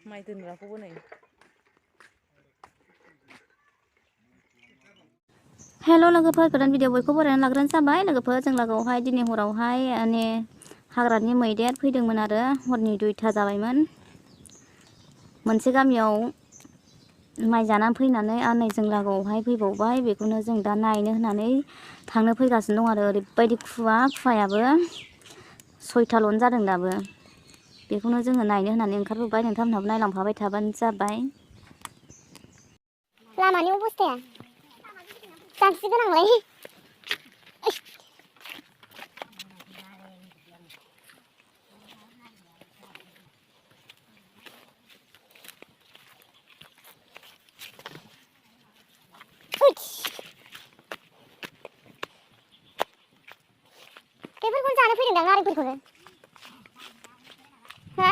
माइ दोनग्राखौबो नै हेल' लोगोफोर गोदान भिडिअ बयखौबो बरायनानै लाग्रोनो जाबाय लोगोफोर जों लागोआवहाय दिनै हरावहाय माने हाग्रानि मैदेर फैदोंमोन आरो हरनि 2टा जाबायमोन मोनसे गामियाव माइ जानानै फैनानै आरो नै जों लागोआवहाय फैबावबाय बेखौनो जों दा नायनो होननानै थांनो फैगासिनो दं आरो ओरैबायदि खुवायाबो 6टाल'नो जादों दाबो बेखौनो जोङो नायनो होननानै ओंखारबोबाय नोंथांमोनहाबो नायलांफाबाय थाबानो जाबाय लामानि अबस्थाया जांसि गोनांलाय बेफोरखौनो जानो फैदों दां नारेंफोरखौनो हा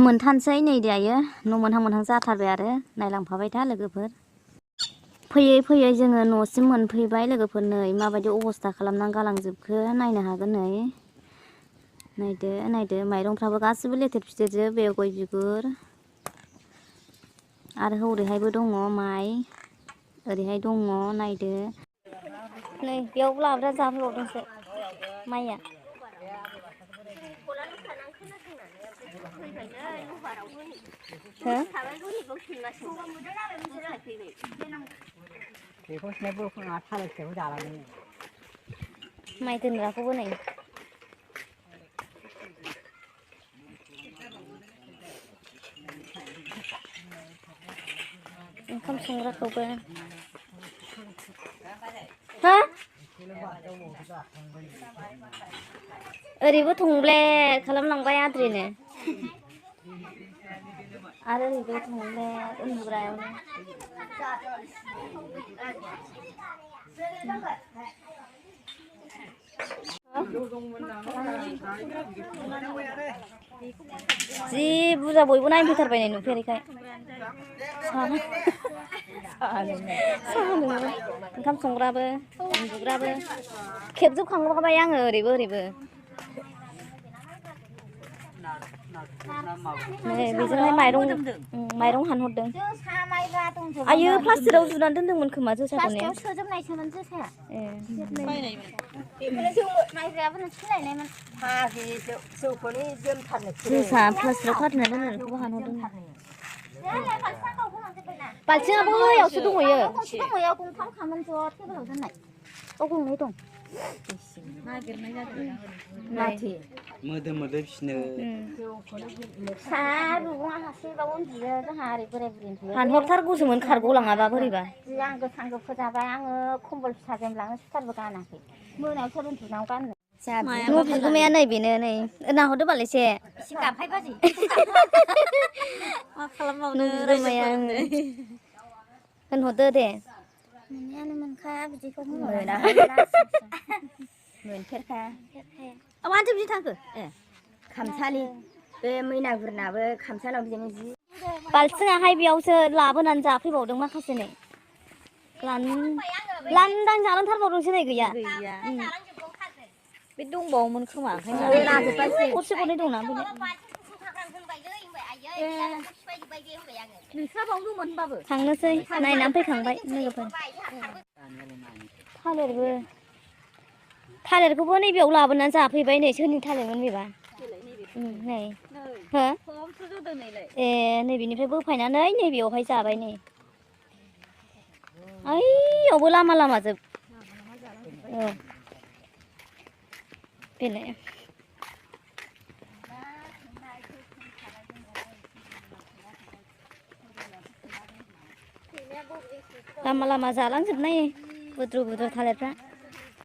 मोनथानसै नै दायो न' मोनहां जाथारबाय आरो नायलांफाबाय था लोगोफोर फैयै फैयै जोङो न'सिम मोनफैबाय लोगोफोर नै माबायदि अबस्था खालामनानै गालांजोबखो नायनो हागोन नै नायदो माइरंफ्राबो गासिबो लेथेर फिथेरजोब बे गय बिगुर आरो हरैहायबो दङ माइ ओरैहाय दङ नायदो नै बेयाव लाब्रा जाफैबावदोंसो माइया माइ दोनग्राखौबो नै ओंखाम संग्राखौबो हा ओरैबो थंब्ले खालामलांबाय आद्रिनो आरो ओरैबो थंब्ले उन्दुग्रायावनो जि बुरजा बयबो नायनो फैथारबाय नै नुफेरैखाय ओंखाम संग्राबो उन्दुग्राबो खेबजोबखांबाय आङो ओरैबो नै बेजोंहाय माइरं हानहरदों आयो प्लास्टिकआव जुनानै दोनदोंमोन खोमा जोसाखौ ने सोजोबनायसोमोन जोसाया माइब्रायाबो सोलायनायमोन जोसा प्लास्टिकआव खाथेना दोननायखौबो हानहरदों बाल्थिङा बैयावसो दंहैयो गंथामखामोन ज' टेबोलाव दोननाय गंनै दं नागिरनाय जादों मोदोम फिसिनो फिसा रुगुङा हारसिंबाव उन्दुयो जोंहा ओरै बोराय बुरि उन्दुयो हानहरथारगौसोमोन खारग' लाङाबा बोरैबा आं गोथां फोजाबाय आङो कम्बल फिसा जोमलाङो सुइटारबो गानाखै मोनायाव सोर उन्दुनायाव गाननो न' बिगुमाया नै बेनो नै नाहरदो बाल एसे गाबहाय बाजै मा खालामबावनो बिगोमाया होनहरदो दे मोननायानो मोनखाया बिदिखौ मोनफेरखाया मानोथो बिदि थांखो खामसालि बे मैनागुरनाबो खामसालाव बिदिनो जि बाल्थिङाहाय बेयावसो लाबोनानै जाफैबावदों माखासे नै लांदां जालांथारबावदोंसो नै गैया बे दंबावोमोन खोमा ओंखायनो गरसे गरनै दंना नोंस्रा बावनो दंमोन होनबाबो थांनोसै नायनानै फैखांबाय लोगोफोर थालिरखौबो नैबेयाव लाबोनानै जाफैबाय नै सोरनि थालिरमोन बेबा नै हो ए नैबेनिफ्राय बोफायनानै नैबेयावहाय जाबाय नै ओइयावबो लामा जोब बेलाय लामा जालांजोबनाय बुद्रु थालिरफ्रा